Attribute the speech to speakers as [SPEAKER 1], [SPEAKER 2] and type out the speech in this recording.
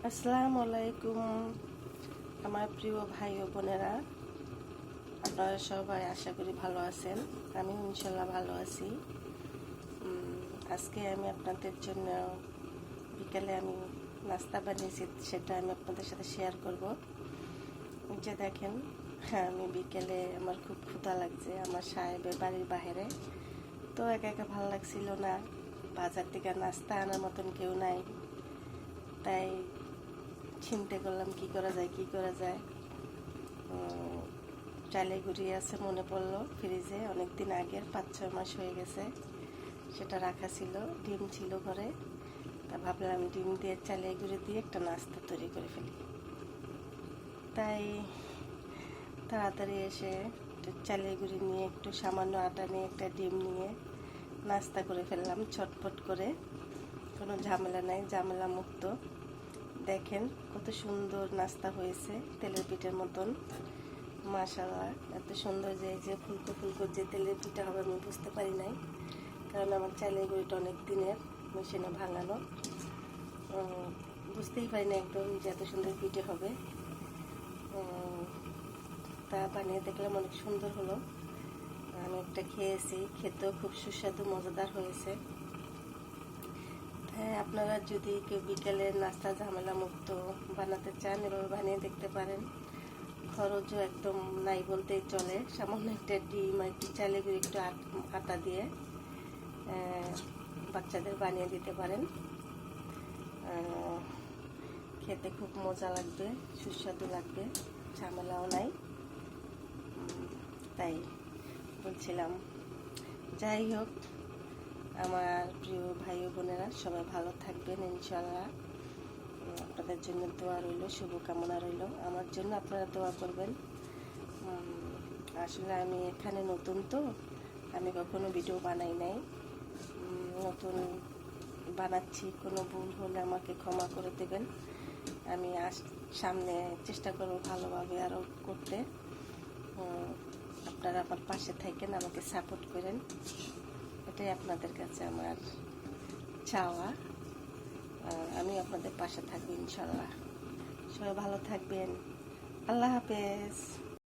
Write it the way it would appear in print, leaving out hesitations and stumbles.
[SPEAKER 1] আসসালামু আলাইকুম আমার প্রিয় ভাই ও বোনেরা, আপনারা সবাই আশা করি ভালো আছেন। আমি ইনশাল্লাহ ভালো আছি। আজকে আমি আপনাদের জন্য বিকালে আমি নাস্তা বানিয়েছি, সেটা আমি আপনাদের সাথে শেয়ার করব। যে দেখেন, হ্যাঁ, আমি বিকেলে আমার খুব ক্ষুধা লাগছে। আমার সাহেবের বাড়ির বাইরে তো একা একা ভালো লাগছিল না, বাজার থেকে নাস্তা আনার মতন কেউ নাই, তাই চিন্তা করলাম কি করা যায়। চালে গুঁড়ি আছে, মনে পড়লো ফ্রিজে অনেক দিন আগের 5-6 মাস হয়ে গেছে, সেটা রাখা ছিল। ডিম ছিল ঘরে, তা ভাবলাম ডিম দিয়ে চালে গুঁড়ি দিয়ে একটা নাস্তা তৈরি করে ফেলি। তাই তাড়াতাড়ি এসে চালে গুঁড়ি নিয়ে একটু সামান্য আটা নিয়ে একটা ডিম নিয়ে নাস্তা করে ফেললাম ছটফট করে। কোনো ঝামেলা নাই, ঝামেলা মুক্ত। দেখেন কত সুন্দর নাস্তা হয়েছে, তেলের পিঠের মতন। মাশাআল্লাহ, এত সুন্দর যে ফুলকো ফুলকো যে তেলের পিঠা হবে আমি বুঝতে পারি নাই, কারণ আমার চালের গুঁড়িটা অনেক দিনের মেশিনে ভাঙানো। বুঝতেই পারি না একদম যে এত সুন্দর পিঠে হবে। তা বানিয়ে দেখলাম অনেক সুন্দর হলো। আমি একটা খেয়েছি, খেতেও খুব সুস্বাদু মজাদার হয়েছে। হ্যাঁ, আপনারা যদি কেউ বিকেলের নাস্তা ঝামেলা মুক্ত বানাতে চান, এভাবে বানিয়ে দেখতে পারেন। খরচও একদম নাই বলতেই চলে। সামান্য একটা ডিম আর একটু চালে গুঁড়ি, একটু আটা দিয়ে বাচ্চাদের বানিয়ে দিতে পারেন। খেতে খুব মজা লাগবে, সুস্বাদু লাগবে, ঝামেলাও নাই। তাই বলছিলাম। যাই হোক, আমার প্রিয় ভাই ও বোনেরা সবাই ভালো থাকবেন ইনশাল্লাহ। আপনাদের জন্য দোয়া রইল, শুভকামনা রইল। আমার জন্য আপনারা দোয়া করবেন। আসলে আমি এখানে নতুন, তো আমি কখনো ভিডিও বানাই নাই, নতুন বানাচ্ছি। কোনো ভুল হলে আমাকে ক্ষমা করে দেবেন। আমি সামনে চেষ্টা করব ভালোভাবে আরও করতে। আপনারা আমার পাশে থাকেন, আমাকে সাপোর্ট করেন, এটাই আপনাদের কাছে আমার চাওয়া। আমি আপনাদের পাশে থাকবো ইনশাল্লাহ। সবাই ভালো থাকবেন। আল্লাহ হাফেজ।